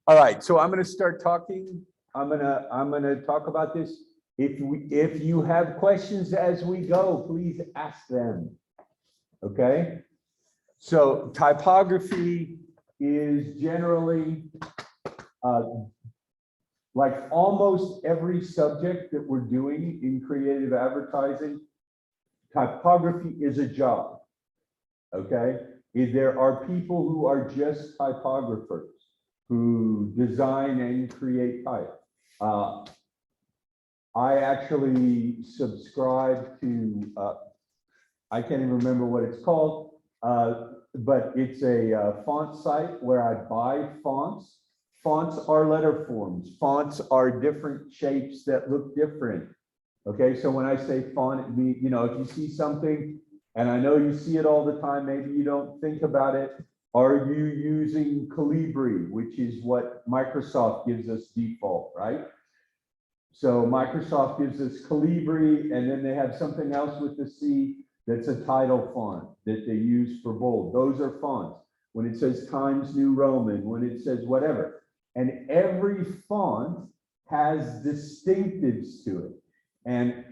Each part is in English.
All right, so I'm going to start talking. I'm gonna talk about this. If you have questions as we go, please ask them. Okay. So typography is generally like almost every subject that we're doing in creative advertising. Typography is a job. Okay. There are people who are just typographers who design and create type. I actually subscribe to, I can't even remember what it's called, but it's a font site where I buy fonts. Fonts are letter forms. Fonts are different shapes that look different. Okay, so when I say font, it means, you know, if you see something, and I know you see it all the time, maybe you don't think about it. Are you using Calibri, which is what Microsoft gives us default, right? So Microsoft gives us Calibri, and then they have something else with the C that's a title font that they use for bold. Those are fonts. When it says Times New Roman, when it says whatever. And every font has distinctives to it. And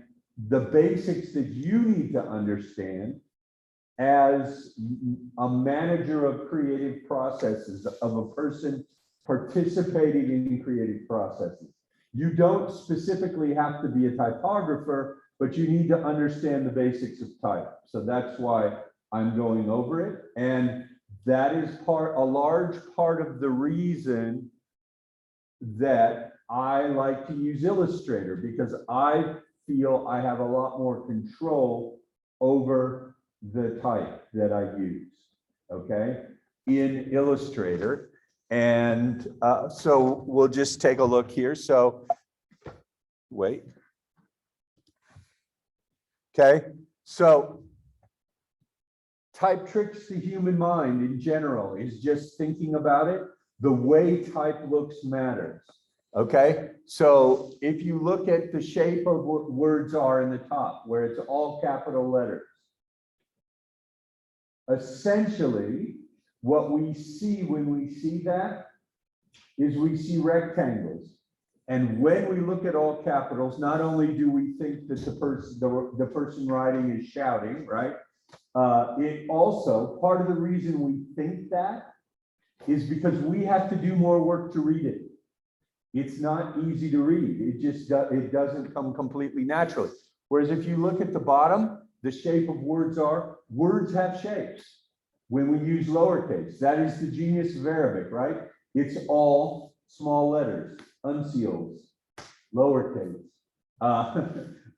the basics that you need to understand as a manager of creative processes, of a person participating in creative processes. You don't specifically have to be a typographer, but you need to understand the basics of type. So that's why I'm going over it. And that is a large part of the reason that I like to use Illustrator, because I feel I have a lot more control over the type that I use, okay, in Illustrator. And so we'll just take a look here. So wait. Okay, so type tricks the human mind in general is just thinking about it. The way type looks matters. Okay, so if you look at the shape of what words are in the top, where it's all capital letters, essentially what we see when we see that is we see rectangles. And when we look at all capitals, not only do we think that the person writing is shouting, right? It also, part of the reason we think that is because we have to do more work to read it. It's not easy to read. It doesn't come completely naturally. Whereas if you look at the bottom, the shape of words have shapes. When we use lowercase, that is the genius of Arabic, right? It's all small letters, uncials, lowercase,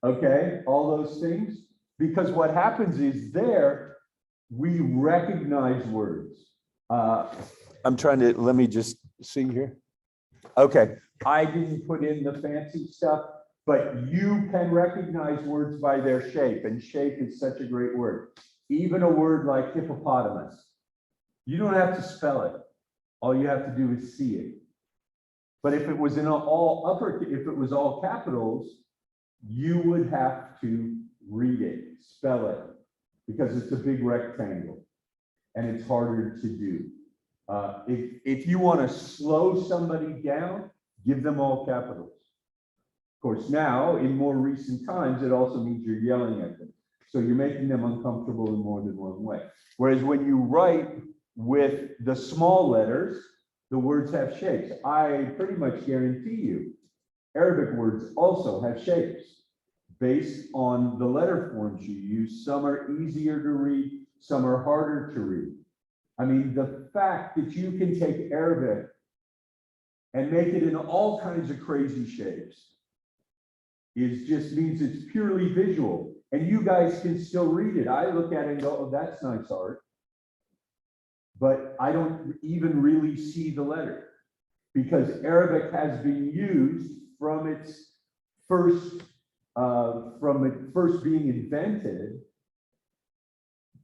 okay, all those things. Because what happens is there, we recognize words. I'm trying to, let me just see here. Okay, I didn't put in the fancy stuff, but you can recognize words by their shape, and shape is such a great word. Even a word like hippopotamus, you don't have to spell it. All you have to do is see it. But if it was in if it was all capitals, you would have to read it, spell it, because it's a big rectangle and it's harder to do. If you want to slow somebody down, give them all capitals. Of course, now in more recent times, it also means you're yelling at them. So you're making them uncomfortable in more than one way. Whereas when you write with the small letters, the words have shapes. I pretty much guarantee you, Arabic words also have shapes based on the letter forms you use. Some are easier to read, some are harder to read. I mean, the fact that you can take Arabic and make it in all kinds of crazy shapes just means it's purely visual. And you guys can still read it. I look at it and go, oh, that's nice art. But I don't even really see the letter, because Arabic has been used from its first, being invented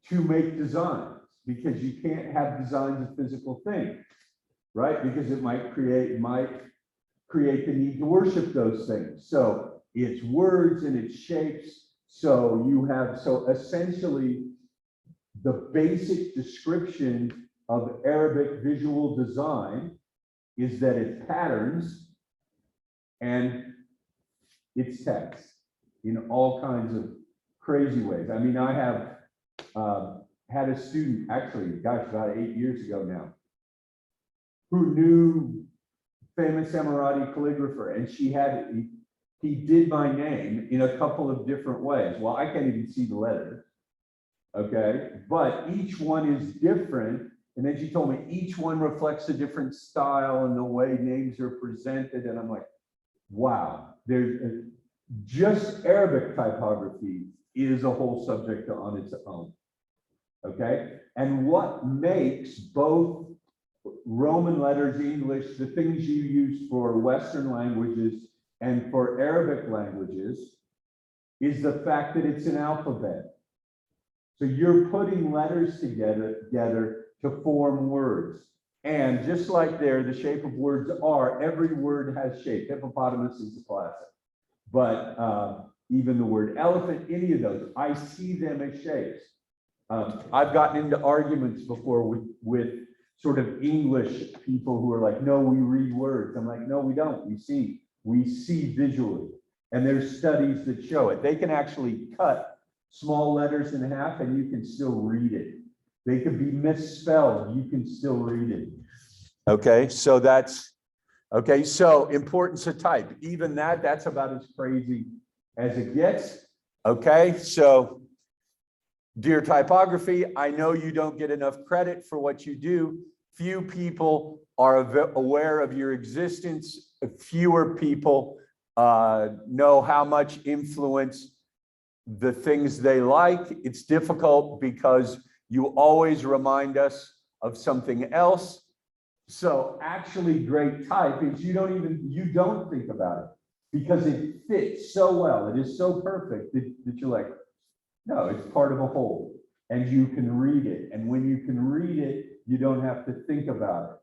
to make designs, because you can't have designs of physical things, right? Because it might create the need to worship those things. So it's words and it's shapes. So essentially the basic description of Arabic visual design is that it's patterns and it's text in all kinds of crazy ways. I mean, I have had a student, actually, gosh, about 8 years ago now, who knew famous Emirati calligrapher, and he did my name in a couple of different ways. Well, I can't even see the letters, okay? But each one is different. And then she told me each one reflects a different style and the way names are presented. And I'm like, wow, there's just Arabic typography is a whole subject on its own, okay? And what makes both Roman letters, English, the things you use for Western languages and for Arabic languages is the fact that it's an alphabet. So you're putting letters together to form words. And just like there, the shape of words are, every word has shape. Hippopotamus is a classic. But even the word elephant, any of those, I see them as shapes. I've gotten into arguments before with sort of English people who are like, no, we read words. I'm like, no, we don't. We see visually. And there's studies that show it. They can actually cut small letters in half and you can still read it. They could be misspelled, you can still read it. Okay, so that's, okay, so importance of type. Even that's about as crazy as it gets. Okay, so dear typography, I know you don't get enough credit for what you do. Few people are aware of your existence. Fewer people know how much influence the things they like. It's difficult because you always remind us of something else. So actually great type is you don't think about it because it fits so well. It is so perfect that you're like, no, it's part of a whole and you can read it. And when you can read it, you don't have to think about it.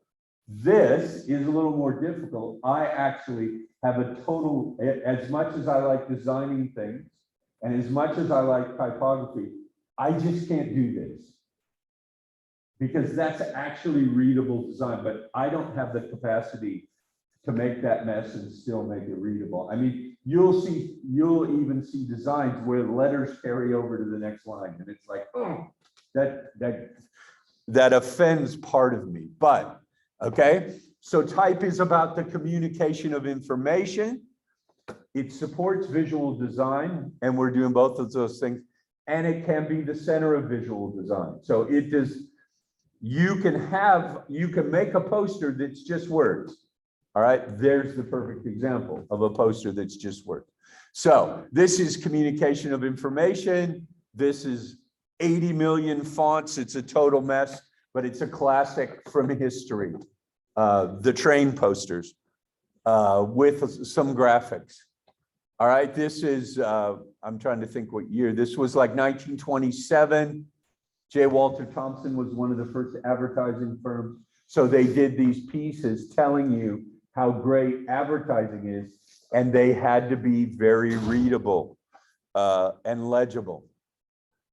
This is a little more difficult. I actually have a total, as much as I like designing things and as much as I like typography, I just can't do this because that's actually readable design, but I don't have the capacity to make that mess and still make it readable. I mean, you'll even see designs where the letters carry over to the next line and it's like, oh, that offends part of me, but okay. So type is about the communication of information. It supports visual design, and we're doing both of those things. And it can be the center of visual design. So it does, you can make a poster that's just words. All right, there's the perfect example of a poster that's just words. So this is communication of information. This is 80 million fonts. It's a total mess, but it's a classic from history. The train posters with some graphics. All right, this is, I'm trying to think what year. This was like 1927. J. Walter Thompson was one of the first advertising firms. So they did these pieces telling you how great advertising is, and they had to be very readable and legible.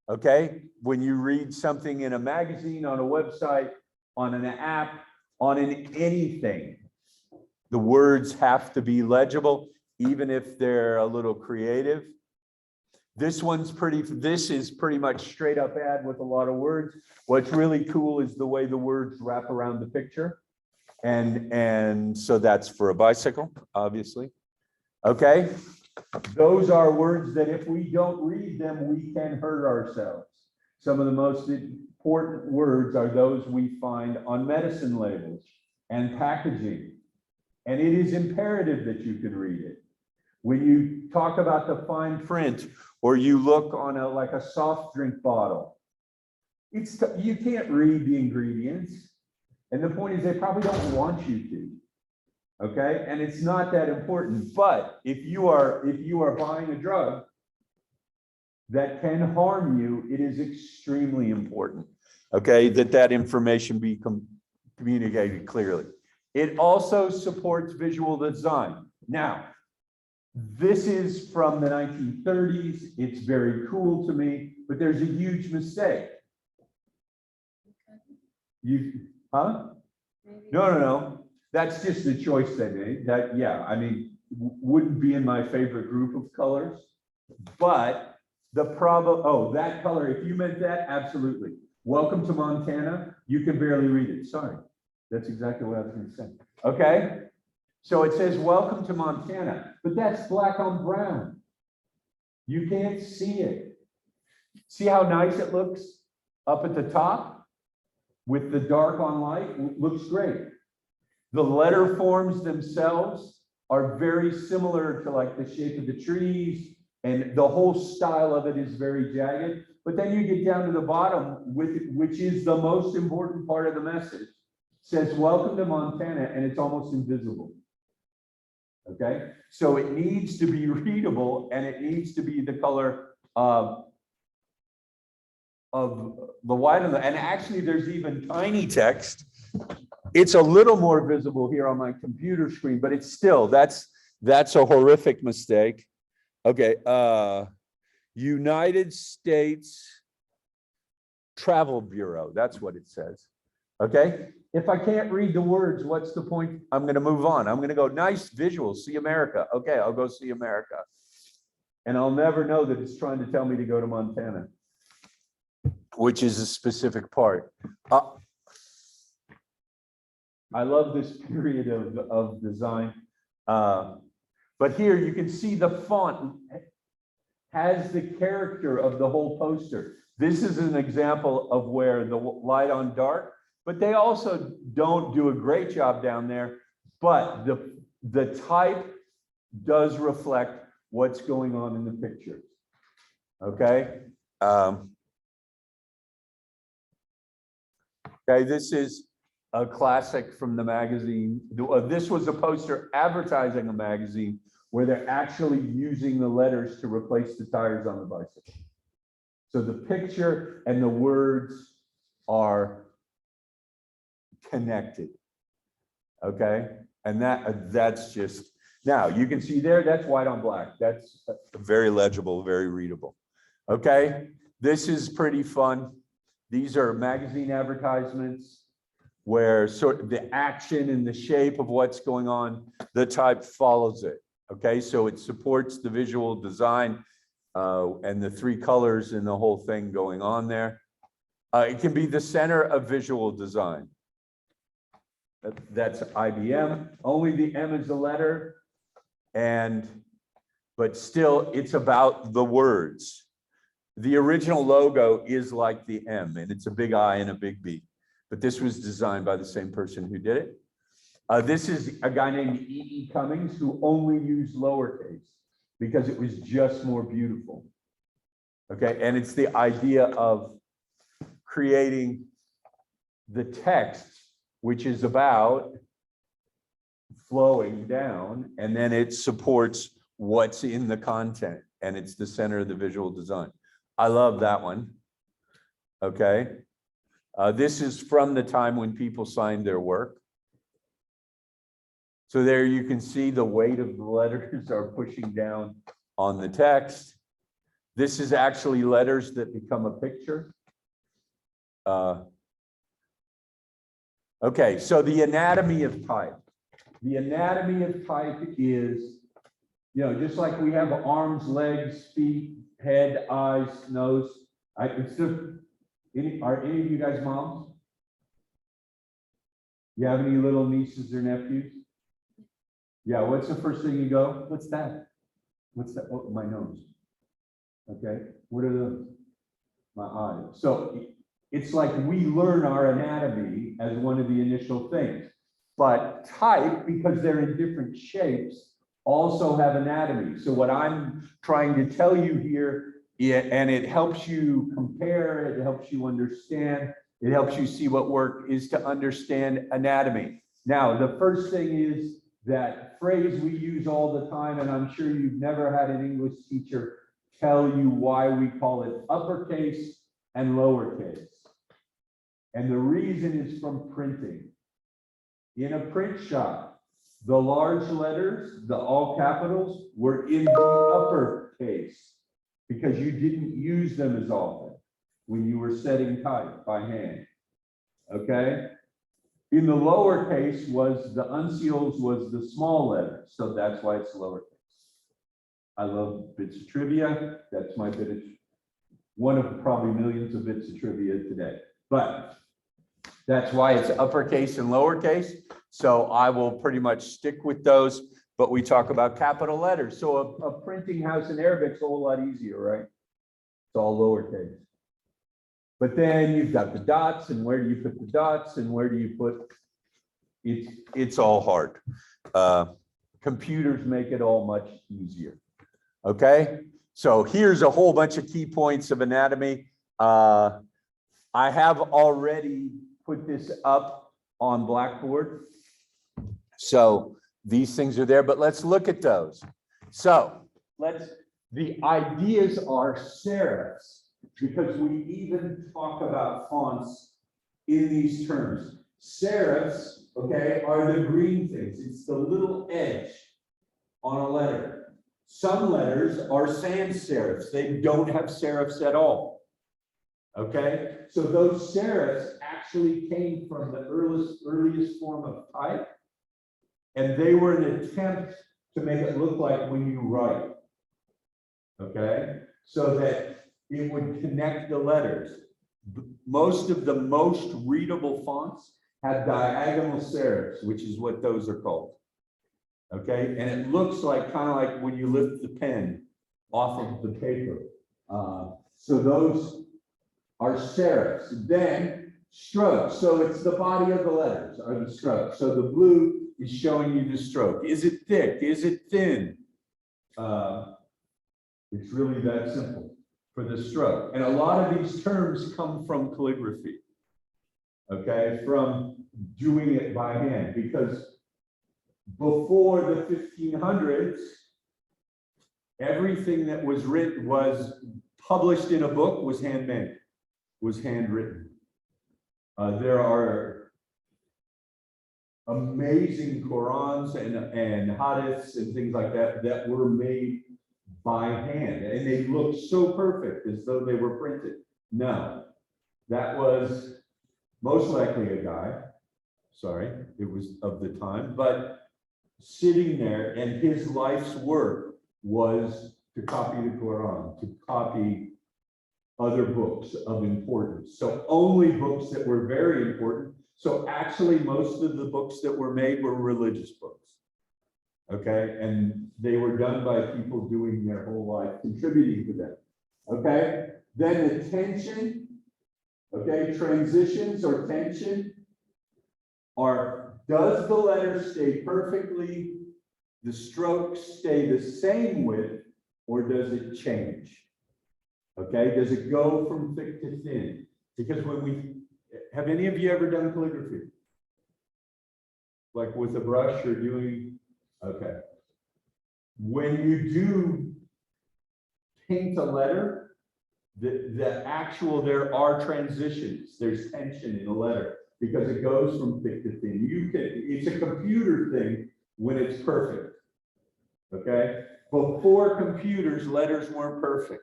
Okay, when you read something in a magazine, on a website, on an app, on anything, the words have to be legible, even if they're a little creative. This is pretty much straight up ad with a lot of words. What's really cool is the way the words wrap around the picture. And so that's for a bicycle, obviously. Okay, those are words that if we don't read them, we can hurt ourselves. Some of the most important words are those we find on medicine labels and packaging. And it is imperative that you can read it. When you talk about the fine print, or you look on like a soft drink bottle, you can't read the ingredients. And the point is they probably don't want you to. Okay, and it's not that important. But if you are buying a drug that can harm you, it is extremely important, okay, that information be communicated clearly. It also supports visual design. Now, this is from the 1930s. It's very cool to me, but there's a huge mistake. No. That's just the choice they made. That, yeah, I mean, wouldn't be in my favorite group of colors. But the problem, oh, that color, if you meant that, absolutely. Welcome to Montana, you can barely read it. Sorry. That's exactly what I was going to say. Okay. So it says, welcome to Montana, but that's black on brown. You can't see it. See how nice it looks up at the top with the dark on light? Looks great. The letter forms themselves are very similar to like the shape of the trees, and the whole style of it is very jagged. But then you get down to the bottom, which is the most important part of the message. It says, welcome to Montana, and it's almost invisible. Okay, so it needs to be readable, and it needs to be the color of the white on the, and actually there's even tiny text. It's a little more visible here on my computer screen, but it's still, that's a horrific mistake. Okay, United States Travel Bureau, that's what it says. Okay, if I can't read the words, what's the point? I'm going to move on. I'm going to go, nice visuals, see America. Okay, I'll go see America. And I'll never know that it's trying to tell me to go to Montana, which is a specific part. I love this period of design. But here you can see the font has the character of the whole poster. This is an example of where the light on dark, but they also don't do a great job down there, but the type does reflect what's going on in the picture. Okay. Okay, this is a classic from the magazine. This was a poster advertising a magazine where they're actually using the letters to replace the tires on the bicycle. So the picture and the words are connected. Okay, and that's just, now you can see there, that's white on black. That's very legible, very readable. Okay, this is pretty fun. These are magazine advertisements where sort of the action and the shape of what's going on, the type follows it. Okay, so it supports the visual design and the three colors and the whole thing going on there. It can be the center of visual design. That's IBM. Only the M is the letter, but still it's about the words. The original logo is like the M, and it's a big I and a big B. But this was designed by the same person who did it. This is a guy named E.E. Cummings who only used lowercase because it was just more beautiful. Okay, and it's the idea of creating the text, which is about flowing down, and then it supports what's in the content, and it's the center of the visual design. I love that one. Okay. This is from the time when people signed their work. So there you can see the weight of the letters are pushing down on the text. This is actually letters that become a picture. Okay, so the anatomy of type. The anatomy of type is, just like we have arms, legs, feet, head, eyes, nose. Are any of you guys moms? You have any little nieces or nephews? Yeah, what's the first thing you go? What's that? What's that? Oh, my nose. Okay, what are those? My eyes. So it's like we learn our anatomy as one of the initial things. But type, because they're in different shapes, also have anatomy. So what I'm trying to tell you here, and it helps you compare, it helps you understand, it helps you see what work is to understand anatomy. Now, the first thing is that phrase we use all the time, and I'm sure you've never had an English teacher tell you why we call it uppercase and lowercase. And the reason is from printing. In a print shop, the large letters, the all capitals, were in the uppercase because you didn't use them as often when you were setting type by hand. Okay? In the lowercase was the unseals was the small letters, so that's why it's lowercase. I love bits of trivia. That's my bit of one of probably millions of bits of trivia today. But that's why it's uppercase and lowercase. So I will pretty much stick with those, but we talk about capital letters. So a printing house in Arabic's a whole lot easier, right? It's all lowercase. But then you've got the dots, and where do you put the dots, and where do you put it's all hard. Computers make it all much easier. Okay, so here's a whole bunch of key points of anatomy. I have already put this up on Blackboard. So these things are there, but let's look at those. So the ideas are serifs, because we even talk about fonts in these terms. Serifs, okay, are the green things. It's the little edge on a letter. Some letters are sans serifs. They don't have serifs at all. Okay, so those serifs actually came from the earliest form of type, and they were an attempt to make it look like when you write. Okay, so that it would connect the letters. Most of the most readable fonts have diagonal serifs, which is what those are called. Okay, and it looks like kind of like when you lift the pen off of the paper. So those are serifs. Then strokes. So it's the body of the letters are the strokes. So the blue is showing you the stroke. Is it thick? Is it thin? It's really that simple for the stroke. And a lot of these terms come from calligraphy, okay, from doing it by hand, because before the 1500s, everything that was written was published in a book was handmade, was handwritten. There are amazing Qurans and hadiths and things like that that were made by hand, and they look so perfect as though they were printed. No, that was most likely a guy, sorry, it was of the time, but sitting there, and his life's work was to copy the Quran, to copy other books of importance. So only books that were very important. So actually most of the books that were made were religious books. Okay, and they were done by people doing their whole life, contributing to them. Okay, then the tension, okay, transitions or tension are, does the letter stay perfectly, the strokes stay the same width, or does it change? Okay, does it go from thick to thin? Because when have any of you ever done calligraphy? Like with a brush or doing? Okay. When you do paint a letter, there are transitions. There's tension in a letter because it goes from thick to thin. It's a computer thing when it's perfect. Okay. Before computers, letters weren't perfect.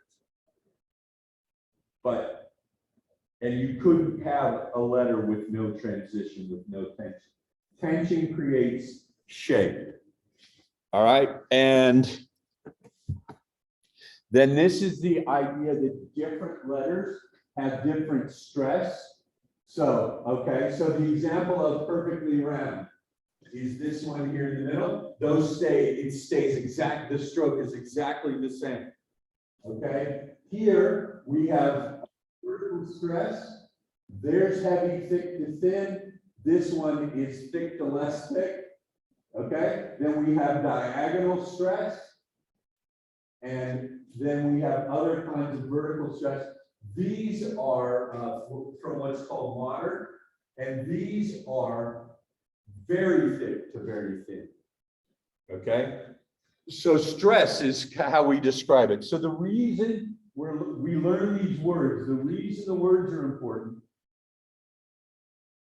And you couldn't have a letter with no transition, with no tension. Tension creates shape. All right, and then this is the idea that different letters have different stress. So, okay, so the example of perfectly round is this one here in the middle. Those it stays exact, the stroke is exactly the same. Okay, here we have vertical stress. There's heavy, thick to thin. This one is thick to less thick. Okay, then we have diagonal stress, and then we have other kinds of vertical stress. These are from what's called modern, and these are very thick to very thin. Okay, so stress is how we describe it. So the reason we learn these words, the reason the words are important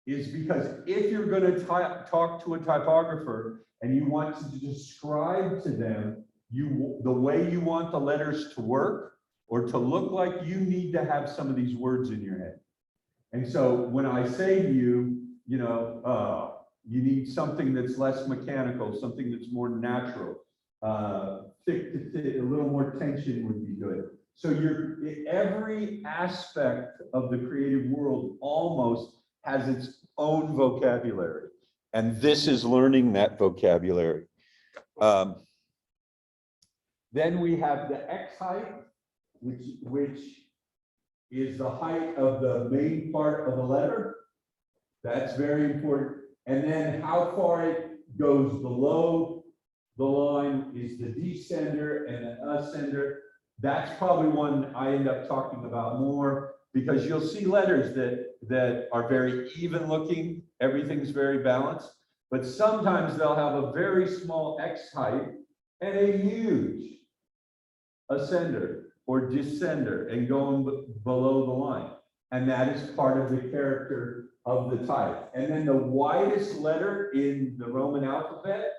is because if you're going to talk to a typographer and you want to describe to them the way you want the letters to work or to look like, you need to have some of these words in your head. And so when I say to you, you need something that's less mechanical, something that's more natural. Thick to thin, a little more tension would be good. So every aspect of the creative world almost has its own vocabulary. And this is learning that vocabulary. Then we have the X height, which is the height of the main part of the letter. That's very important. And then how far it goes below the line is the descender and the ascender. That's probably one I end up talking about more, because you'll see letters that are very even looking. Everything's very balanced. But sometimes they'll have a very small X height and a huge ascender or descender and going below the line. And that is part of the character of the type. And then the widest letter in the Roman alphabet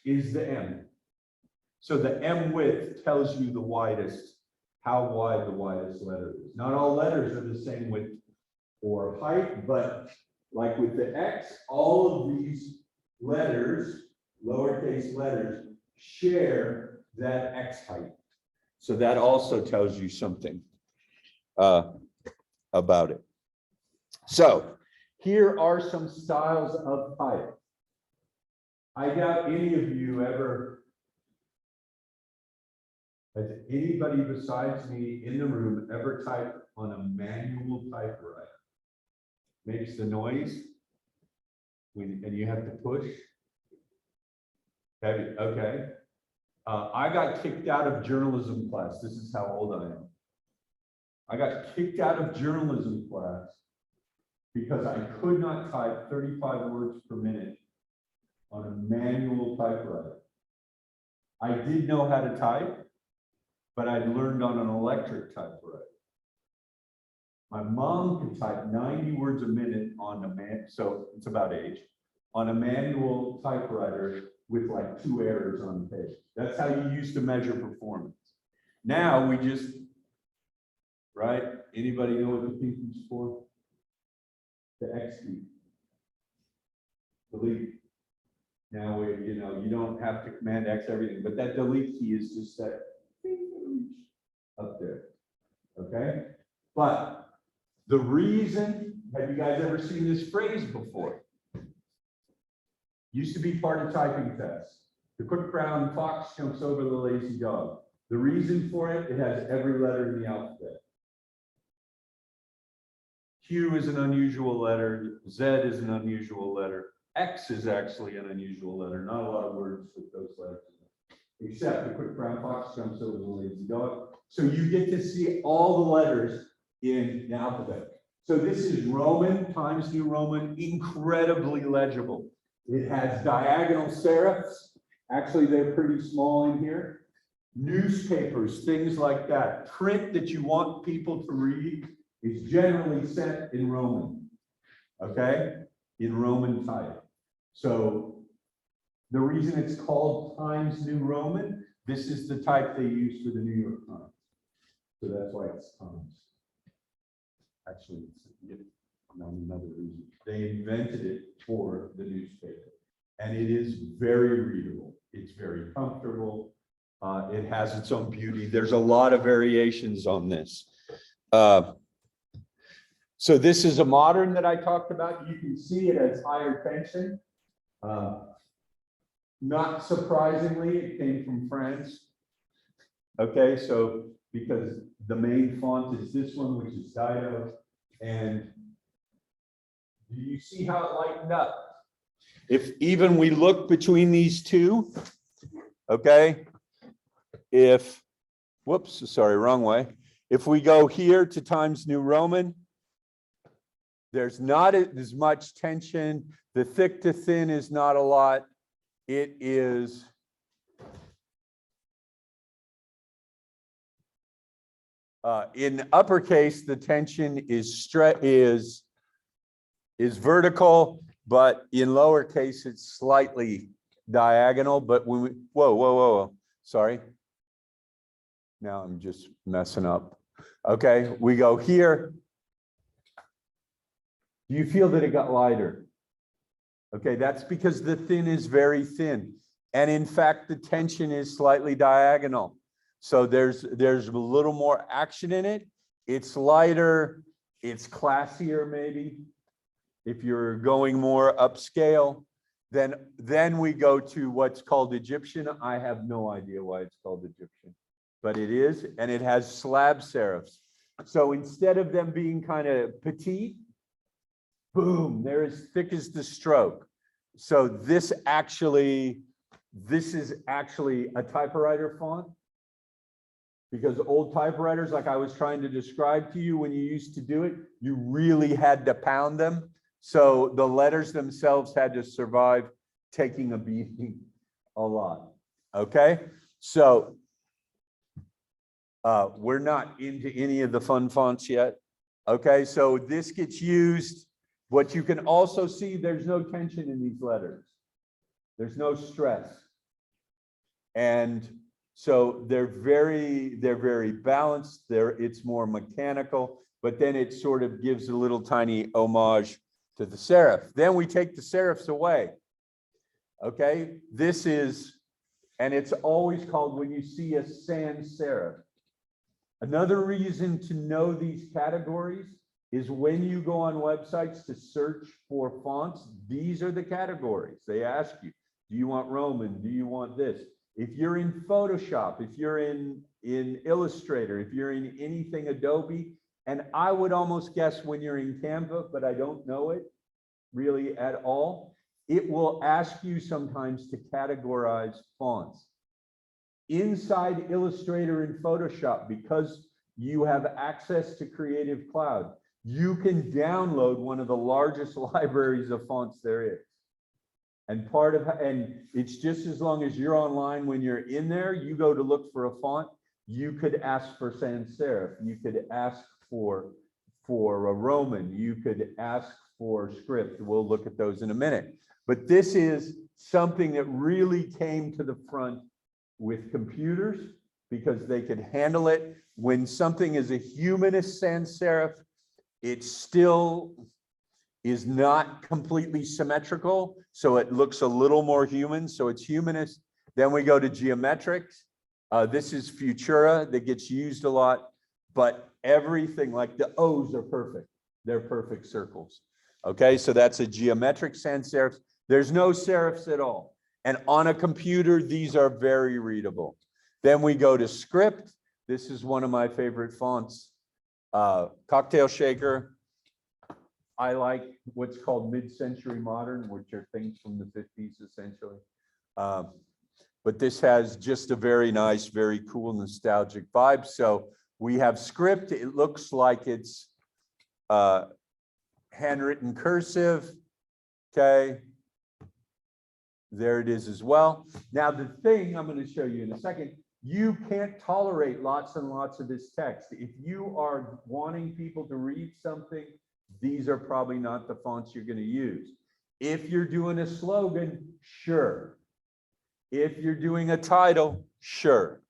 is the M. So the M width tells you the widest, how wide the widest letter is. Not all letters are the same width or height, but like with the X, all of these letters, lowercase letters, share that X height. So that also tells you something about it. So here are some styles of type. I doubt any of you has anybody besides me in the room ever typed on a manual typewriter? Makes the noise and you have to push. Okay. I got kicked out of journalism class. This is how old I am. I got kicked out of journalism class because I could not type 35 words per minute on a manual typewriter. I did know how to type, but I learned on an electric typewriter. My mom could type 90 words a minute on so it's about age, on a manual typewriter with like 2 errors on the page. That's how you used to measure performance. Now we just, right? Anybody know what the P is for? The X key. Delete. Now you don't have to Command X everything, but that delete key is just that up there. Okay? But the reason, have you guys ever seen this phrase before? Used to be part of typing tests. The quick brown fox jumps over the lazy dog. The reason for it, it has every letter in the alphabet. Q is an unusual letter. Z is an unusual letter. X is actually an unusual letter. Not a lot of words with those letters, except the quick brown fox jumps over the lazy dog. So you get to see all the letters in the alphabet. So this is Roman, Times New Roman, incredibly legible. It has diagonal serifs. Actually, they're pretty small in here. Newspapers, things like that. Print that you want people to read is generally sent in Roman, okay? In Roman type. So the reason it's called Times New Roman, this is the type they use for the New York Times. So that's why it's Times. Actually, it's another reason. They invented it for the newspaper. And it is very readable. It's very comfortable. It has its own beauty. There's a lot of variations on this. So this is a modern that I talked about. You can see it has higher tension. Not surprisingly, it came from France. Okay, so because the main font is this one, which is Dido. And do you see how it lightened up? If even we look between these two, okay, whoops, sorry, wrong way. If we go here to Times New Roman, there's not as much tension. The thick to thin is not a lot. It is in uppercase, the tension is vertical, but in lowercase, it's slightly diagonal. But when we, whoa, sorry. Now I'm just messing up. Okay, we go here. Do you feel that it got lighter? Okay, that's because the thin is very thin. And in fact, the tension is slightly diagonal. So there's a little more action in it. It's lighter, it's classier maybe. If you're going more upscale, then we go to what's called Egyptian. I have no idea why it's called Egyptian, but it is, and it has slab serifs. So instead of them being kind of petite, boom, they're as thick as the stroke. So this is actually a typewriter font, because old typewriters, like I was trying to describe to you, when you used to do it, you really had to pound them. So the letters themselves had to survive taking a beating a lot. Okay, so we're not into any of the fun fonts yet. Okay, so this gets used. What you can also see, there's no tension in these letters. There's no stress. And so they're very balanced. It's more mechanical, but then it sort of gives a little tiny homage to the serif. Then we take the serifs away. Okay, this is, and it's always called, when you see a sans serif. Another reason to know these categories is when you go on websites to search for fonts, these are the categories. They ask you, do you want Roman? Do you want this? If you're in Photoshop, if you're in Illustrator, if you're in anything Adobe, and I would almost guess when you're in Canva, but I don't know it really at all, it will ask you sometimes to categorize fonts. Inside Illustrator and Photoshop, because you have access to Creative Cloud, you can download one of the largest libraries of fonts there is. And it's just as long as you're online, when you're in there, you go to look for a font, you could ask for sans serif, you could ask for a Roman, you could ask for script. We'll look at those in a minute. But this is something that really came to the front with computers, because they could handle it. When something is a humanist sans serif, it still is not completely symmetrical, so it looks a little more human, so it's humanist. Then we go to geometrics. This is Futura that gets used a lot, but everything, like the O's are perfect. They're perfect circles. Okay, so that's a geometric sans serif. There's no serifs at all. And on a computer, these are very readable. Then we go to script. This is one of my favorite fonts. Cocktail shaker. I like what's called mid-century modern, which are things from the 50s essentially. But this has just a very nice, very cool, nostalgic vibe. So we have script. It looks like it's handwritten cursive. Okay. There it is as well. Now, the thing I'm going to show you in a second, you can't tolerate lots and lots of this text. If you are wanting people to read something, these are probably not the fonts you're going to use. If you're doing a slogan, sure. If you're doing a title, sure.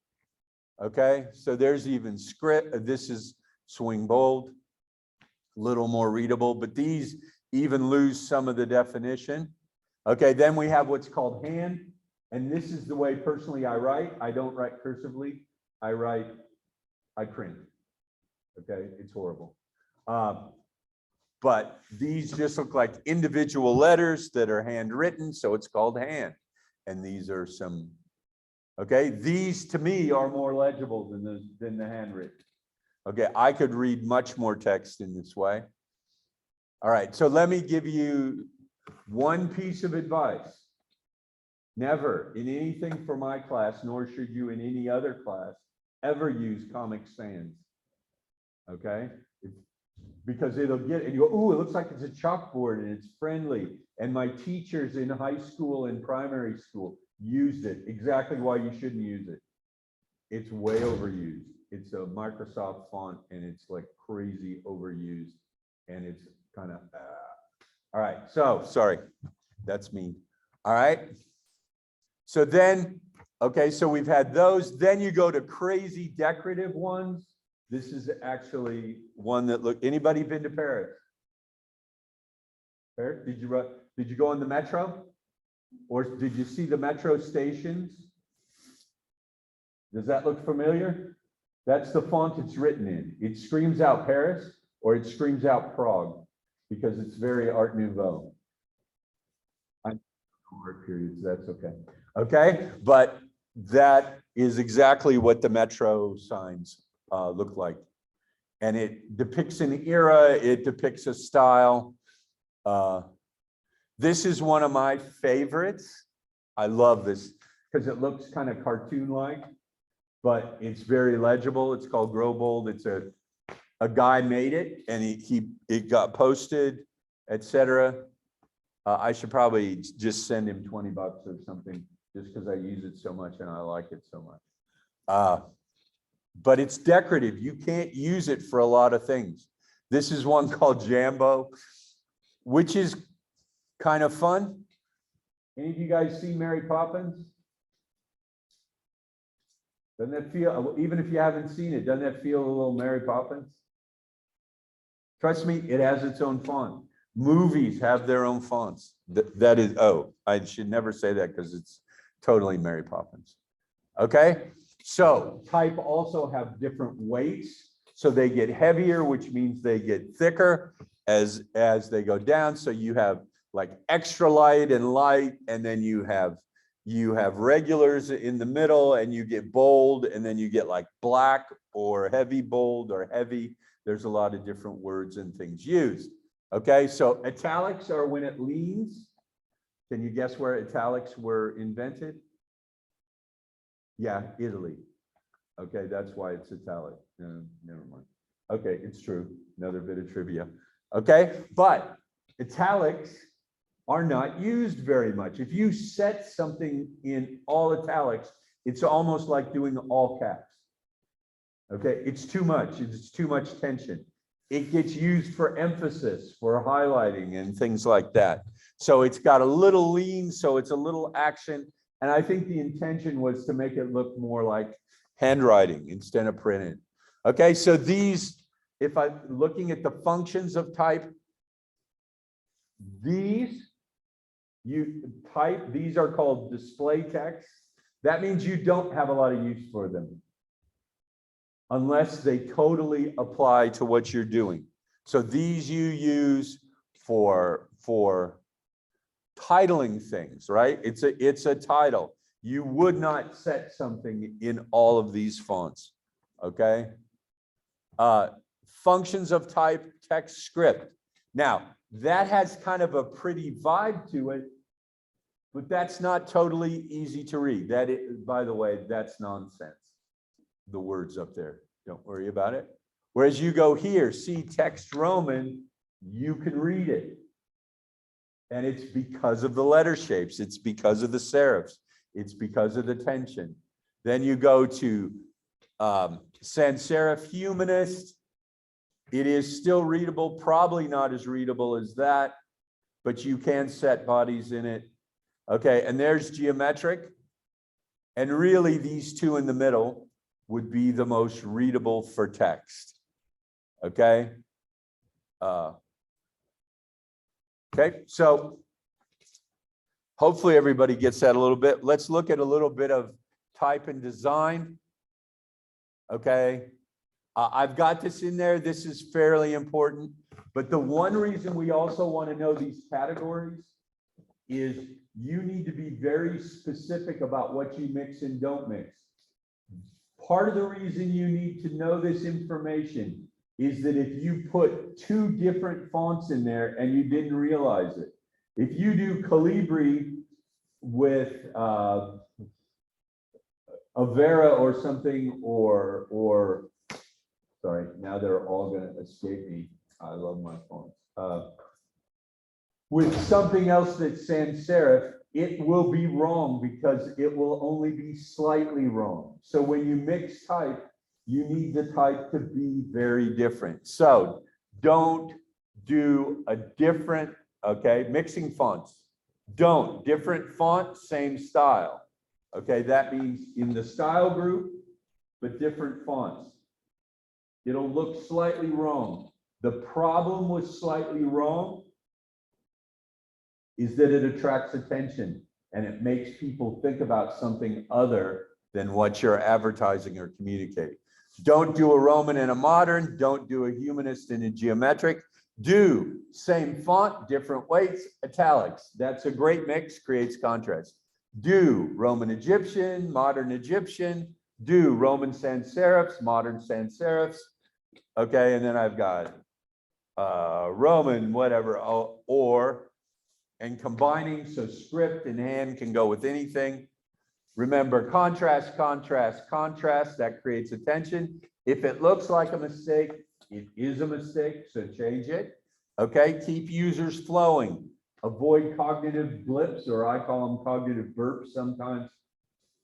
Okay, so there's even script. This is swing bold, a little more readable, but these even lose some of the definition. Okay, then we have what's called hand, and this is the way personally I write. I don't write cursively. I print. Okay, it's horrible. But these just look like individual letters that are handwritten, so it's called hand. And these are some, okay, these to me are more legible than the handwritten. Okay, I could read much more text in this way. All right, so let me give you one piece of advice. Never in anything for my class, nor should you in any other class, ever use Comic Sans. Okay? Because it'll get, and you go, ooh, it looks like it's a chalkboard and it's friendly. And my teachers in high school and primary school used it. Exactly why you shouldn't use it. It's way overused. It's a Microsoft font and it's like crazy overused. And it's kind of, all right. So sorry, that's me. All right. So then, okay, so we've had those. Then you go to crazy decorative ones. This is actually one that anybody been to Paris? Paris, did you go on the metro? Or did you see the metro stations? Does that look familiar? That's the font it's written in. It screams out Paris or it screams out Prague because it's very Art Nouveau. I know art periods, that's okay. Okay, but that is exactly what the metro signs look like. And it depicts an era, it depicts a style. This is one of my favorites. I love this because it looks kind of cartoon-like, but it's very legible. It's called Grow Bold. It's a guy made it and it got posted, etc. I should probably just send him 20 bucks or something just because I use it so much and I like it so much. But it's decorative. You can't use it for a lot of things. This is one called Jambo, which is kind of fun. Any of you guys see Mary Poppins? Doesn't that feel, even if you haven't seen it, doesn't that feel a little Mary Poppins? Trust me, it has its own font. Movies have their own fonts. That is, oh, I should never say that because it's totally Mary Poppins. Okay, so type also have different weights. So they get heavier, which means they get thicker as they go down. So you have like extra light, and then you have regulars in the middle, and you get bold, and then you get like black or heavy bold or heavy. There's a lot of different words and things used. Okay, so italics are when it leans. Can you guess where italics were invented? Yeah, Italy. Okay, that's why it's italic. Never mind. Okay, it's true. Another bit of trivia. Okay, but italics are not used very much. If you set something in all italics, it's almost like doing all caps. Okay, it's too much. It's too much tension. It gets used for emphasis, for highlighting and things like that. So it's got a little lean, so it's a little action. And I think the intention was to make it look more like handwriting instead of printed. Okay, so these, if I'm looking at the functions of type, these are called display text. That means you don't have a lot of use for them unless they totally apply to what you're doing. So these you use for titling things, right? It's a title. You would not set something in all of these fonts, okay? Functions of type, text, script. Now, that has kind of a pretty vibe to it, but that's not totally easy to read. By the way, that's nonsense. The words up there, don't worry about it. Whereas you go here, see text Roman, you can read it. And it's because of the letter shapes. It's because of the serifs. It's because of the tension. Then you go to sans serif humanist. It is still readable, probably not as readable as that, but you can set bodies in it. Okay, and there's geometric. And really these two in the middle would be the most readable for text. Okay. Okay, so hopefully everybody gets that a little bit. Let's look at a little bit of type and design. Okay, I've got this in there. This is fairly important. But the one reason we also want to know these categories is you need to be very specific about what you mix and don't mix. Part of the reason you need to know this information is that if you put two different fonts in there and you didn't realize it, if you do Calibri with Avera or something, or sorry, now they're all going to escape me. I love my fonts. With something else that's sans serif, it will be wrong because it will only be slightly wrong. So when you mix type, you need the type to be very different. So don't do a different, okay, mixing fonts. Don't, different font, same style. Okay, that means in the style group, but different fonts. It'll look slightly wrong. The problem with slightly wrong is that it attracts attention and it makes people think about something other than what you're advertising or communicating. Don't do a Roman and a modern, don't do a humanist and a geometric. Do same font, different weights, italics. That's a great mix, creates contrast. Do Roman Egyptian, modern Egyptian, do Roman sans serifs, modern sans serifs. Okay, and then I've got Roman, whatever, and combining, so script and hand can go with anything. Remember, contrast, contrast, contrast, that creates attention. If it looks like a mistake, it is a mistake, so change it. Okay, keep users flowing. Avoid cognitive blips, or I call them cognitive burps sometimes.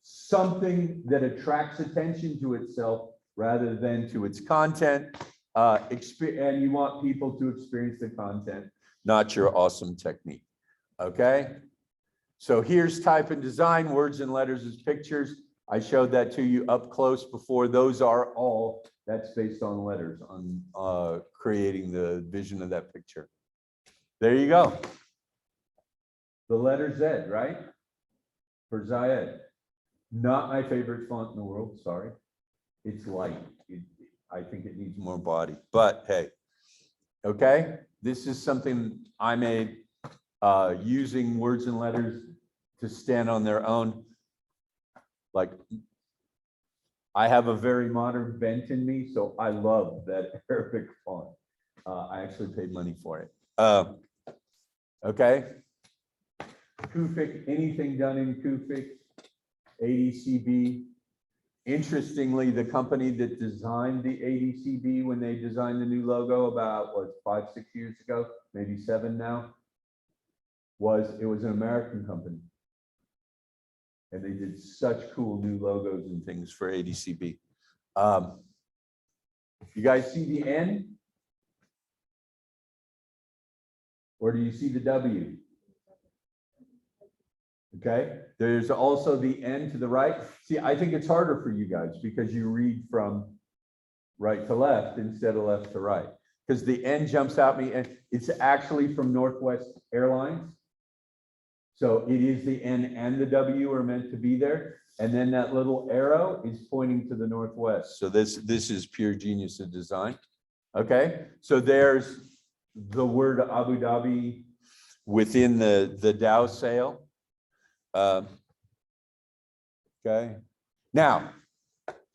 Something that attracts attention to itself rather than to its content. And you want people to experience the content, not your awesome technique. Okay, so here's type and design, words and letters as pictures. I showed that to you up close before. Those are all, that's based on letters, on creating the vision of that picture. There you go. The letter Z, right? For Zayed. Not my favorite font in the world, sorry. It's light. I think it needs more body, but hey, okay? This is something I made using words and letters to stand on their own. Like, I have a very modern bent in me, so I love that Arabic font. I actually paid money for it. Okay. Kufic, anything done in Kufic, ADCB. Interestingly, the company that designed the ADCB when they designed the new logo about, what, 5-6 years ago, maybe 7 now, it was an American company. And they did such cool new logos and things for ADCB. You guys see the N? Or do you see the W? Okay, there's also the N to the right. See, I think it's harder for you guys because you read from right to left instead of left to right. Because the N jumps out at me, and it's actually from Northwest Airlines. So it is the N and the W are meant to be there. And then that little arrow is pointing to the Northwest. So this is pure genius of design. Okay, so there's the word Abu Dhabi within the Dow sale. Okay, now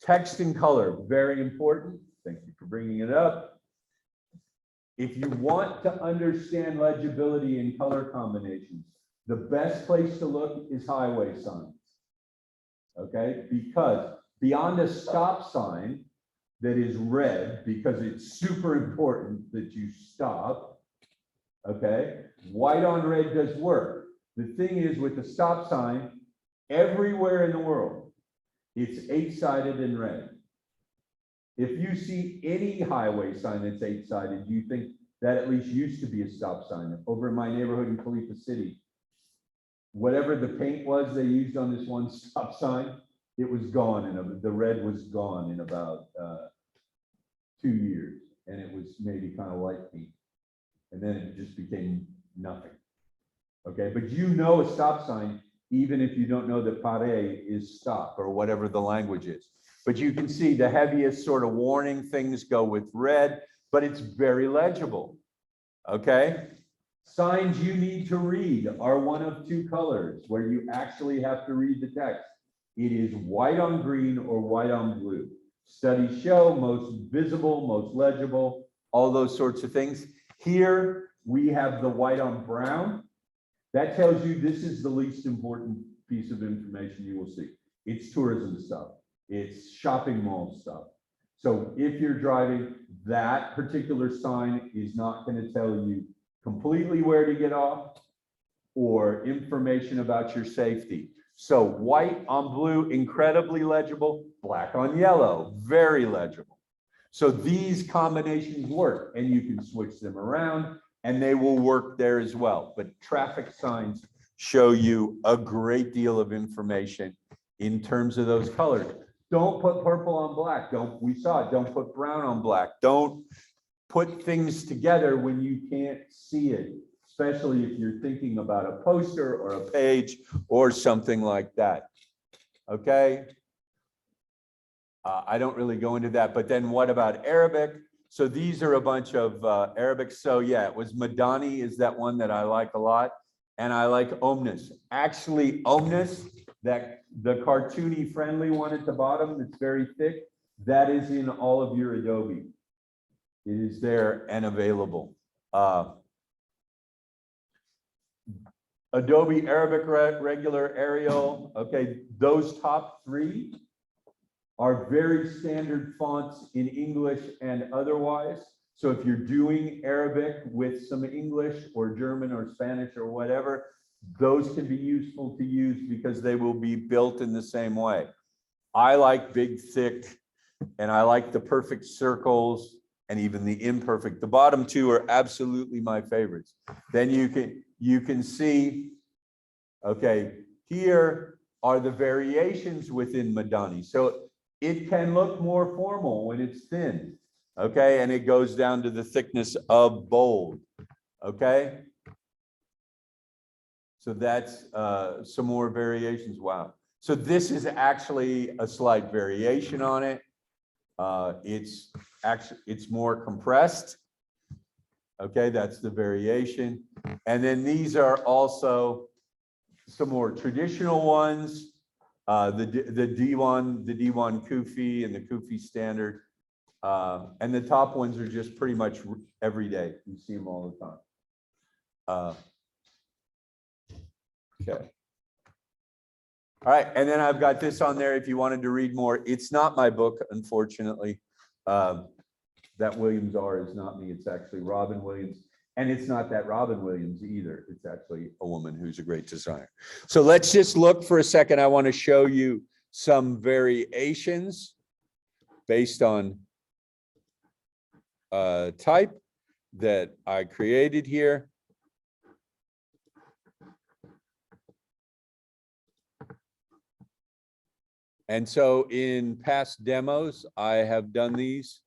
text and color, very important. Thank you for bringing it up. If you want to understand legibility and color combinations, the best place to look is highway signs. Okay, because beyond a stop sign that is red, because it's super important that you stop, okay, white on red does work. The thing is, with the stop sign, everywhere in the world, it's 8-sided and red. If you see any highway sign that's 8-sided, you think that at least used to be a stop sign. Over in my neighborhood in Khalifa City, whatever the paint was they used on this one stop sign, it was gone, and the red was gone in about 2 years, and it was maybe kind of light pink, and then it just became nothing. Okay, but you know a stop sign, even if you don't know that pare is stop or whatever the language is. But you can see the heaviest sort of warning things go with red, but it's very legible. Okay, signs you need to read are one of 2 colors where you actually have to read the text. It is white on green or white on blue. Studies show most visible, most legible, all those sorts of things. Here we have the white on brown. That tells you this is the least important piece of information you will see. It's tourism stuff. It's shopping mall stuff. So if you're driving, that particular sign is not going to tell you completely where to get off or information about your safety. So white on blue, incredibly legible. Black on yellow, very legible. So these combinations work, and you can switch them around, and they will work there as well. But traffic signs show you a great deal of information in terms of those colors. Don't put purple on black. We saw it. Don't put brown on black. Don't put things together when you can't see it. especially if you're thinking about a poster or a page or something like that. Okay. I don't really go into that, but then what about Arabic? So these are a bunch of Arabic. So yeah, it was Madani is that one that I like a lot. And I like Omnis. Actually, Omnis, that the cartoony friendly one at the bottom that's very thick, that is in all of your Adobe. It is there and available. Adobe Arabic regular Arial. Okay, those top three are very standard fonts in English and otherwise. So if you're doing Arabic with some English or German or Spanish or whatever, those can be useful to use because they will be built in the same way. I like big, thick, and I like the perfect circles and even the imperfect. The bottom two are absolutely my favorites. Then you can see, okay, here are the variations within Madani. So it can look more formal when it's thin, okay? And it goes down to the thickness of bold, okay? So that's some more variations. Wow. So this is actually a slight variation on it. It's more compressed. Okay, that's the variation. And then these are also some more traditional ones. The D1 Kufi and the Kufi standard. And the top ones are just pretty much every day. You see them all the time. Okay. All right, and then I've got this on there if you wanted to read more. It's not my book, unfortunately. That Williams R is not me. It's actually Robin Williams. And it's not that Robin Williams either. It's actually a woman who's a great designer. So let's just look for a second. I want to show you some variations based on type that I created here. And so in past demos, I have done these.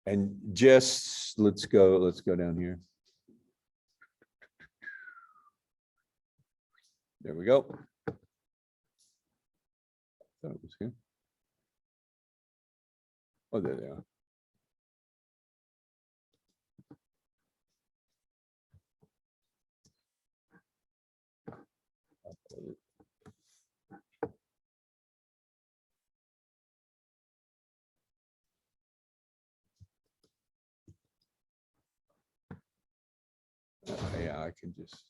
And just let's go down here. There we go. Thought it was here. Oh, there they are. Yeah, I can just.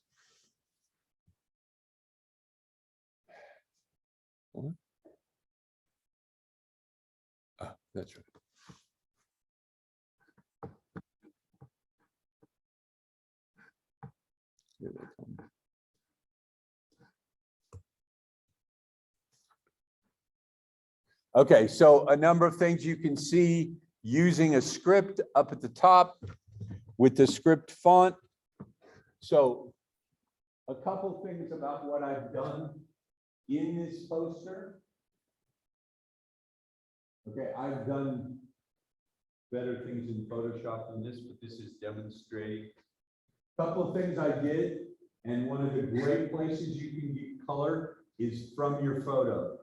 What? Ah, that's right. Here they come. Okay, so a number of things you can see using a script up at the top with the script font. So a couple things about what I've done in this poster. Okay, I've done better things in Photoshop than this, but this is demonstrating. A couple of things I did, and one of the great places you can get color is from your photo.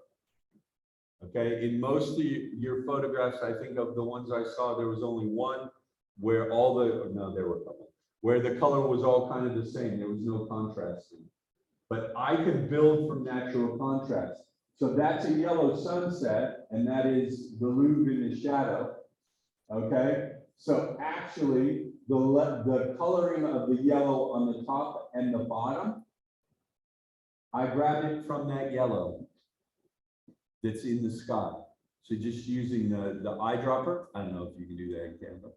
Okay, in most of your photographs, I think of the ones I saw, there was only one where there were a couple, where the color was all kind of the same. There was no contrast. But I could build from natural contrast. So that's a yellow sunset, and that is the Louvre in the shadow. Okay, so actually the coloring of the yellow on the top and the bottom, I grabbed it from that yellow that's in the sky. So just using the eyedropper, I don't know if you can do that in Canva.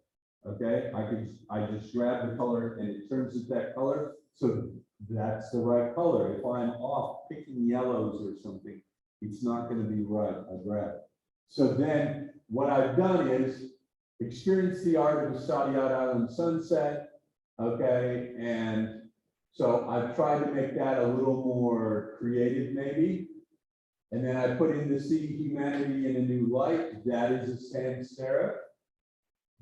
Okay, I just grab the color and it turns it that color. So that's the right color. If I'm off picking yellows or something, it's not going to be right. I grab it. So then what I've done is experience the art of the Saudiyat Island sunset. Okay, and so I've tried to make that a little more creative maybe. And then I put in the See Humanity in a New Light. That is a sans serif.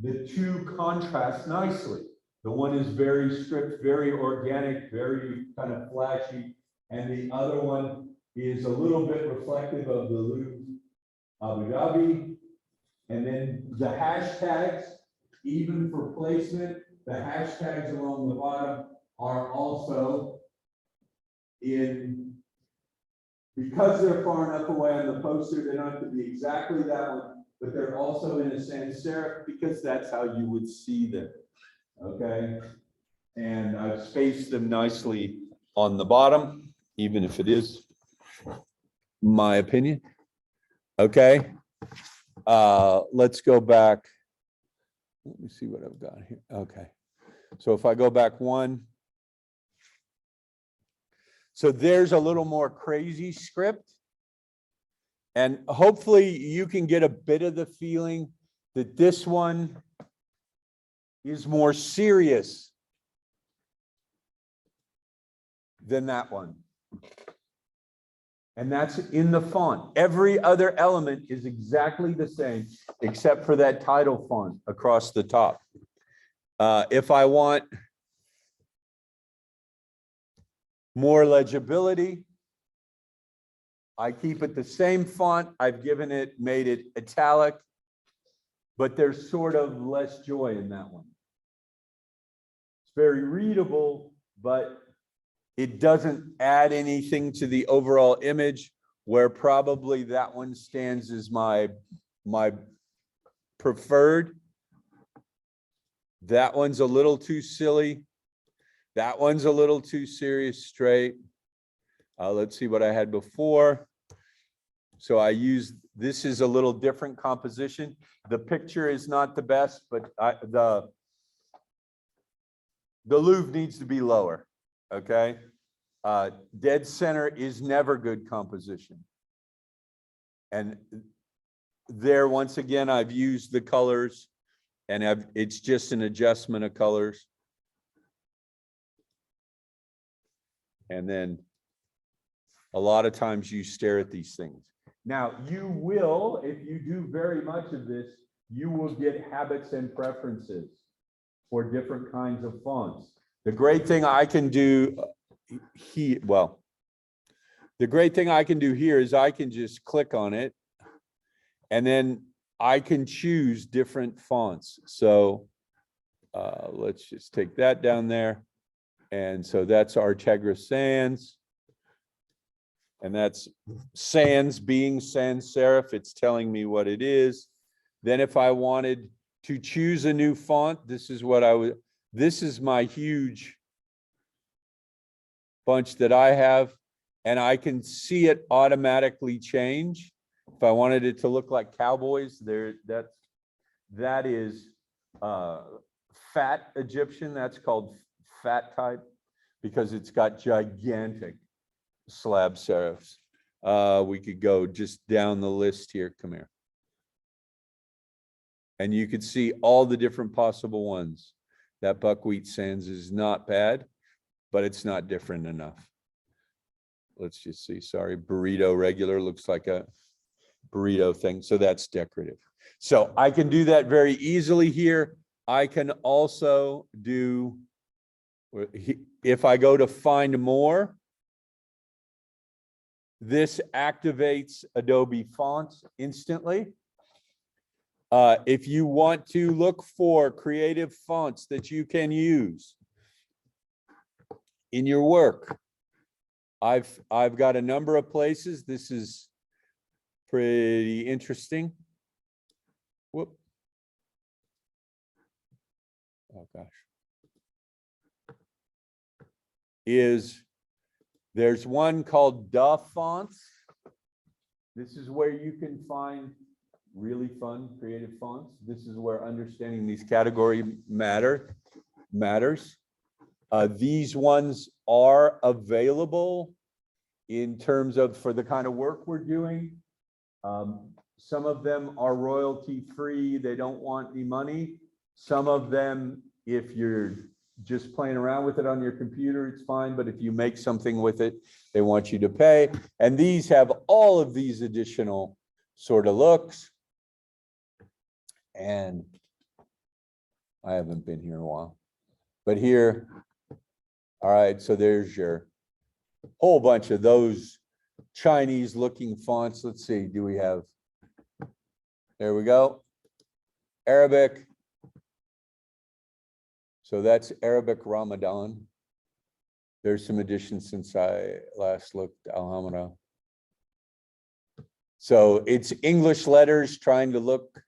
The two contrast nicely. The one is very stripped, very organic, very kind of flashy. And the other one is a little bit reflective of the Louvre Abu Dhabi. And then the hashtags, even for placement, the hashtags along the bottom are also in, because they're far enough away on the poster, they don't have to be exactly that one, but they're also in a sans serif because that's how you would see them. Okay. And I've spaced them nicely on the bottom, even if it is my opinion. Okay. Let's go back. Let me see what I've got here. Okay. So if I go back one, so there's a little more crazy script. And hopefully you can get a bit of the feeling that this one is more serious than that one. And that's in the font. Every other element is exactly the same, except for that title font across the top. If I want more legibility, I keep it the same font. I've given it, made it italic, but there's sort of less joy in that one. It's very readable, but it doesn't add anything to the overall image, where probably that one stands as my preferred. That one's a little too silly. That one's a little too serious straight. Let's see what I had before. So I used, this is a little different composition. The picture is not the best, but the Louvre needs to be lower, okay? Dead center is never good composition. And there, once again, I've used the colors, and it's just an adjustment of colors. And then a lot of times you stare at these things. Now, you will, if you do very much of this, you will get habits and preferences for different kinds of fonts. The great thing I can do here, well, the great thing I can do here is I can just click on it, and then I can choose different fonts. So let's just take that down there. And so that's Artegra Sans. And that's sans being sans serif. It's telling me what it is. Then if I wanted to choose a new font, this is what I would, this is my huge bunch that I have, and I can see it automatically change. If I wanted it to look like cowboys, that is fat Egyptian. That's called fat type because it's got gigantic slab serifs. We could go just down the list here. Come here. And you could see all the different possible ones. That buckwheat sans is not bad, but it's not different enough. Let's just see. Sorry, burrito regular looks like a burrito thing. So that's decorative. So I can do that very easily here. I can also do, if I go to find more, this activates Adobe Fonts instantly. If you want to look for creative fonts that you can use in your work, I've got a number of places. This is pretty interesting. Whoop. Oh gosh. There's one called Da Fonts. This is where you can find really fun, creative fonts. This is where understanding these categories matters. These ones are available in terms of for the kind of work we're doing. Some of them are royalty free. They don't want any money. Some of them, if you're just playing around with it on your computer, it's fine. But if you make something with it, they want you to pay. And these have all of these additional sort of looks. And I haven't been here in a while. But here, all right, so there's your whole bunch of those Chinese looking fonts. Let's see, do we have, there we go. Arabic. So that's Arabic Ramadan. There's some additions since I last looked, Alhamdulillah. So it's English letters trying to look.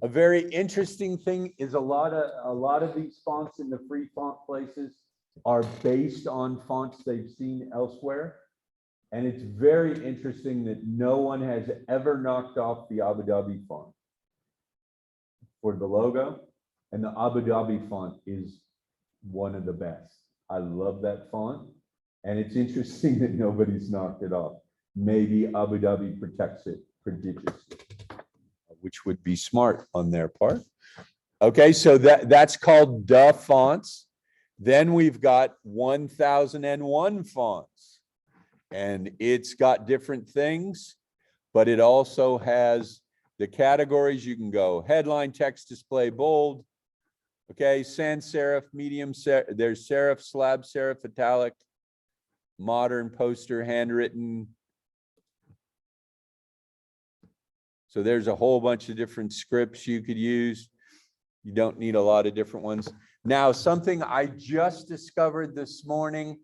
A very interesting thing is a lot of these fonts in the free font places are based on fonts they've seen elsewhere. And it's very interesting that no one has ever knocked off the Abu Dhabi font for the logo. And the Abu Dhabi font is one of the best. I love that font. And it's interesting that nobody's knocked it off. Maybe Abu Dhabi protects it prodigiously, which would be smart on their part. Okay, so that's called the fonts. Then we've got 1001 fonts. And it's got different things, but it also has the categories. You can go headline, text, display, bold. Okay, sans serif, medium serif, there's serif, slab serif, italic, modern, poster, handwritten. So there's a whole bunch of different scripts you could use. You don't need a lot of different ones. Now, something I just discovered this morning.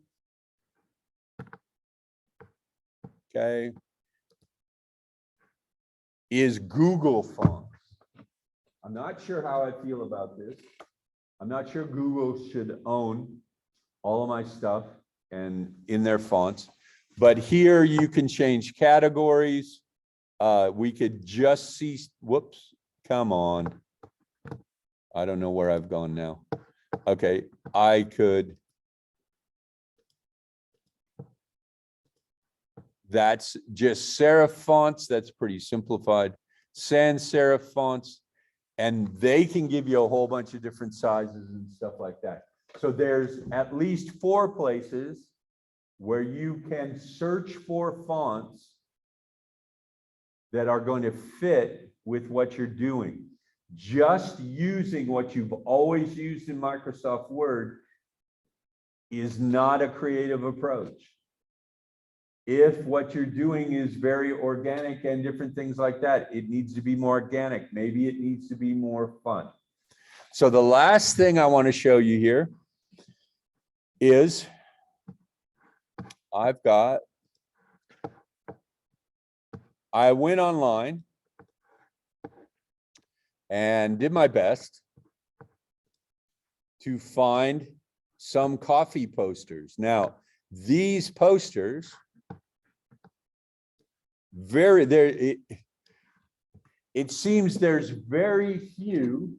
Okay, is Google fonts. I'm not sure how I feel about this. I'm not sure Google should own all of my stuff and in their fonts, but here you can change categories. We could just see, whoops, come on. I don't know where I've gone now. Okay, I could. That's just serif fonts. That's pretty simplified. Sans serif fonts. And they can give you a whole bunch of different sizes and stuff like that. So there's at least 4 places where you can search for fonts that are going to fit with what you're doing. Just using what you've always used in Microsoft Word is not a creative approach. If what you're doing is very organic and different things like that, it needs to be more organic. Maybe it needs to be more fun. So the last thing I want to show you here is I went online and did my best to find some coffee posters. Now, these posters, it seems there's very few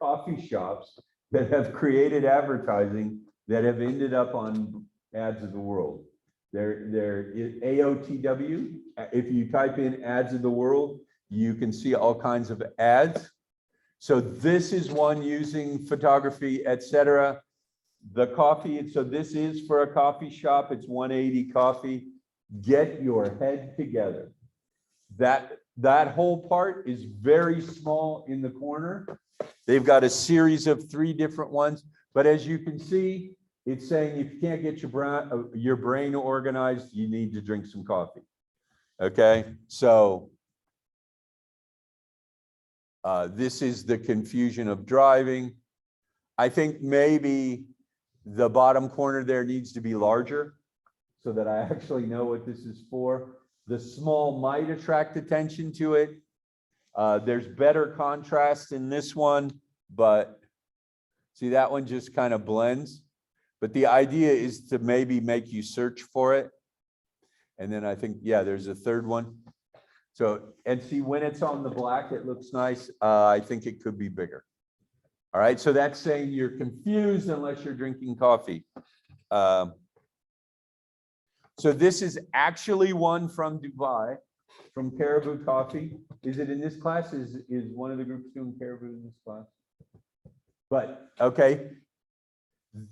coffee shops that have created advertising that have ended up on Ads of the World. There is AOTW. If you type in Ads of the World, you can see all kinds of ads. So this is one using photography, etc. The coffee, so this is for a coffee shop. It's 180 coffee. Get your head together. That whole part is very small in the corner. They've got a series of 3 different ones, but as you can see, it's saying if you can't get your brain organized, you need to drink some coffee. Okay, so this is the confusion of driving. I think maybe the bottom corner there needs to be larger so that I actually know what this is for. The small might attract attention to it. There's better contrast in this one, but see, that one just kind of blends. But the idea is to maybe make you search for it. And then I think, yeah, there's a third one. So, and see, when it's on the black, it looks nice. I think it could be bigger. All right, so that's saying you're confused unless you're drinking coffee. So this is actually one from Dubai, from Caribou Coffee. Is it in this class? Is one of the groups doing Caribou in this class? But, okay.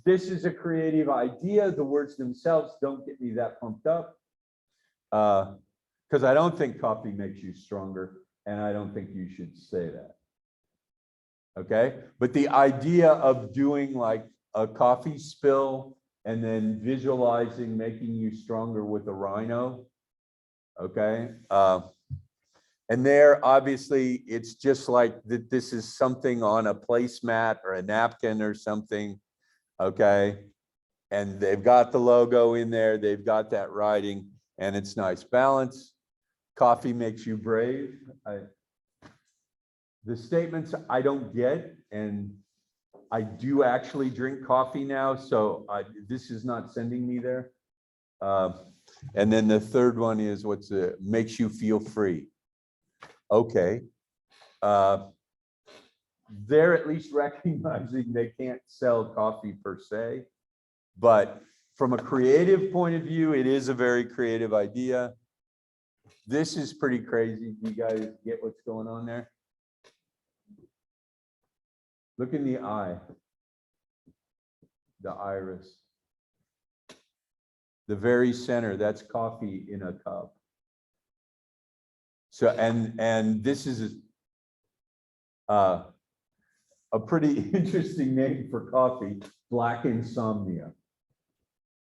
This is a creative idea. The words themselves don't get me that pumped up. Because I don't think coffee makes you stronger, and I don't think you should say that. Okay, but the idea of doing like a coffee spill and then visualizing making you stronger with a rhino. Okay, and there obviously it's just like that. This is something on a placemat or a napkin or something. Okay, and they've got the logo in there. They've got that writing, and it's nice balance. Coffee makes you brave. The statements I don't get, and I do actually drink coffee now, so this is not sending me there. And then the third one is makes you feel free. Okay. They're at least recognizing they can't sell coffee per se, but from a creative point of view, it is a very creative idea. This is pretty crazy. You guys get what's going on there? Look in the eye, the iris. The very center, that's coffee in a cup. So, and this is a pretty interesting name for coffee, black insomnia.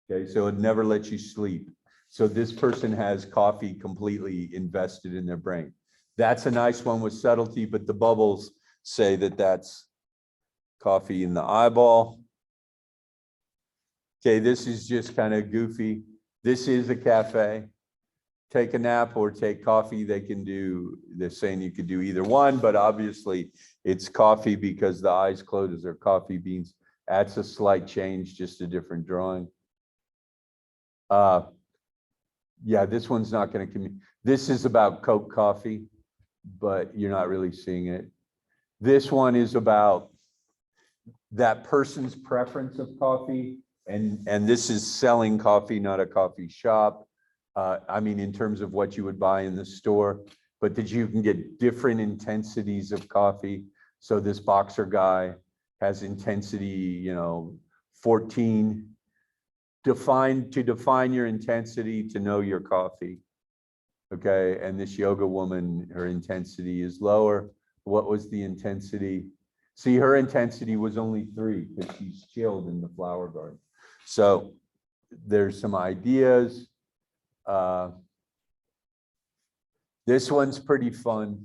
Okay, so it never lets you sleep. So this person has coffee completely invested in their brain. That's a nice one with subtlety, but the bubbles say that that's coffee in the eyeball. Okay, this is just kind of goofy. This is a cafe. Take a nap or take coffee. They're saying you could do either one, but obviously it's coffee because the eyes closed are coffee beans. That's a slight change, just a different drawing. Yeah, this one's not going to this is about Coke coffee, but you're not really seeing it. This one is about that person's preference of coffee, and this is selling coffee, not a coffee shop. I mean, in terms of what you would buy in the store, but that you can get different intensities of coffee. So this boxer guy has intensity, 14. To define your intensity, to know your coffee. Okay, and this yoga woman, her intensity is lower. What was the intensity? See, her intensity was only 3 because she's chilled in the flower garden. So there's some ideas. This one's pretty fun.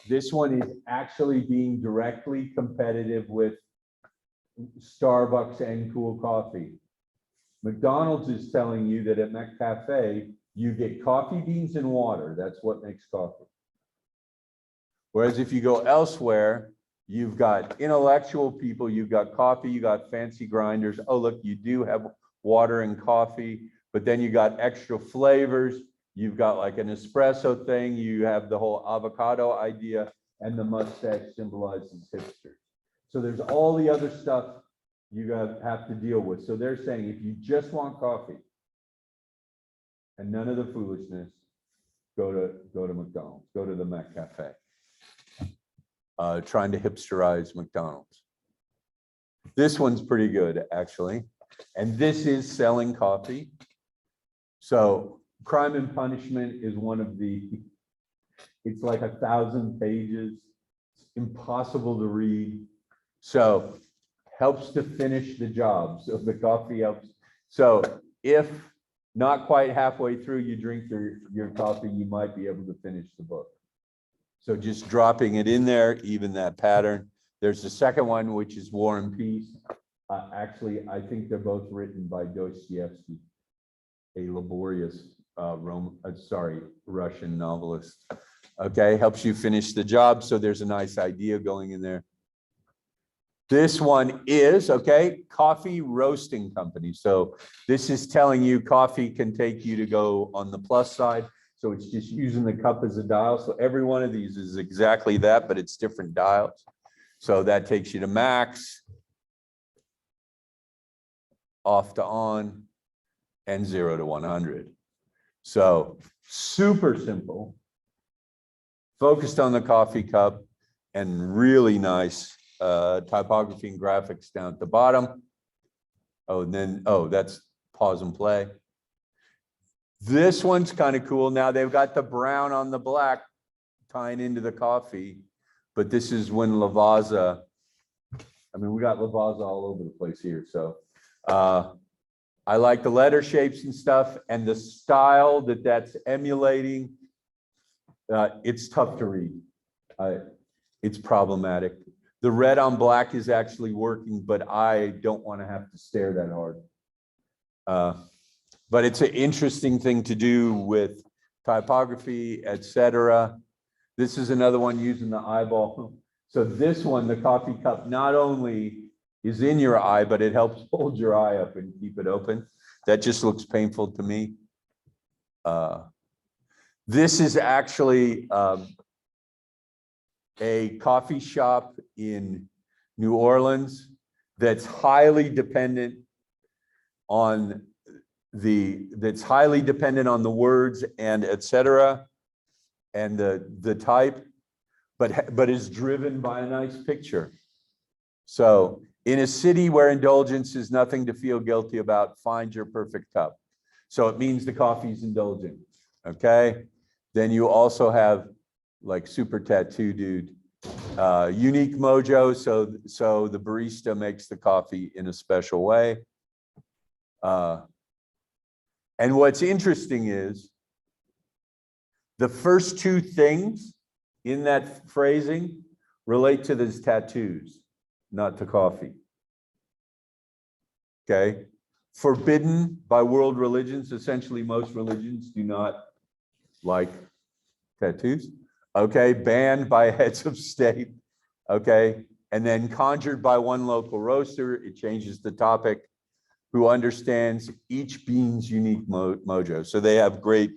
This one is actually being directly competitive with Starbucks and Cool Coffee. McDonald's is telling you that at McCafe, you get coffee beans and water. That's what makes coffee. Whereas if you go elsewhere, you've got intellectual people, you've got coffee, you got fancy grinders. Oh, look, you do have water and coffee, but then you got extra flavors. You've got like an espresso thing. You have the whole avocado idea, and the mustache symbolizes hipsters. So there's all the other stuff you have to deal with. So they're saying if you just want coffee and none of the foolishness, go to McDonald's, go to the McCafe. Trying to hipsterize McDonald's. This one's pretty good, actually. And this is selling coffee. So Crime and Punishment is one of it's like 1,000 pages. It's impossible to read. So helps to finish the job. So the coffee helps. So if not quite halfway through you drink your coffee, you might be able to finish the book. So just dropping it in there, even that pattern. There's the second one, which is War and Peace. Actually, I think they're both written by Dostoevsky, a laborious Russian novelist. Okay, helps you finish the job. So there's a nice idea going in there. This one is, coffee roasting company. So this is telling you coffee can take you to go on the plus side. So it's just using the cup as a dial. So every one of these is exactly that, but it's different dials. So that takes you to max, off to on, and 0 to 100. So super simple, focused on the coffee cup, and really nice typography and graphics down at the bottom. That's pause and play. This one's kind of cool. Now they've got the brown on the black tying into the coffee. but this is when Lavazza, I mean, we got Lavazza all over the place here, so I like the letter shapes and stuff, and the style that's emulating. It's tough to read. It's problematic. The red on black is actually working, but I don't want to have to stare that hard. But it's an interesting thing to do with typography, etc. This is another one using the eyeball. So this one, the coffee cup, not only is in your eye, but it helps hold your eye up and keep it open. That just looks painful to me. This is actually a coffee shop in New Orleans that's highly dependent on the words and etc. and the type, but is driven by a nice picture. So in a city where indulgence is nothing to feel guilty about, find your perfect cup. So it means the coffee's indulgent, okay? Then you also have like Super Tattoo Dude, unique mojo, so the barista makes the coffee in a special way. And what's interesting is the first two things in that phrasing relate to these tattoos, not to coffee. Okay? Forbidden by world religions. Essentially, most religions do not like tattoos. Okay? Banned by heads of state. Okay? And then conjured by one local roaster. It changes the topic. Who understands each bean's unique mojo. So they have great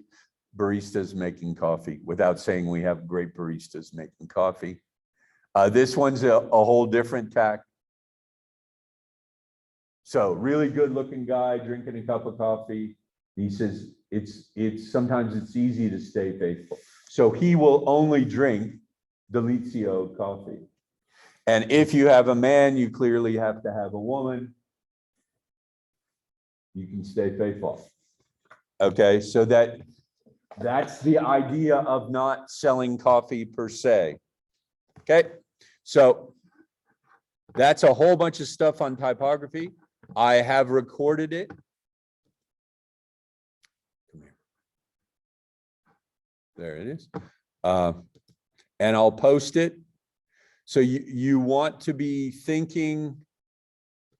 baristas making coffee without saying we have great baristas making coffee. This one's a whole different tack. So really good looking guy drinking a cup of coffee. He says sometimes it's easy to stay faithful. So he will only drink Delizio coffee. And if you have a man, you clearly have to have a woman. You can stay faithful. Okay, so that's the idea of not selling coffee per se. Okay, so that's a whole bunch of stuff on typography. I have recorded it. Come here. There it is. And I'll post it. So you want to be thinking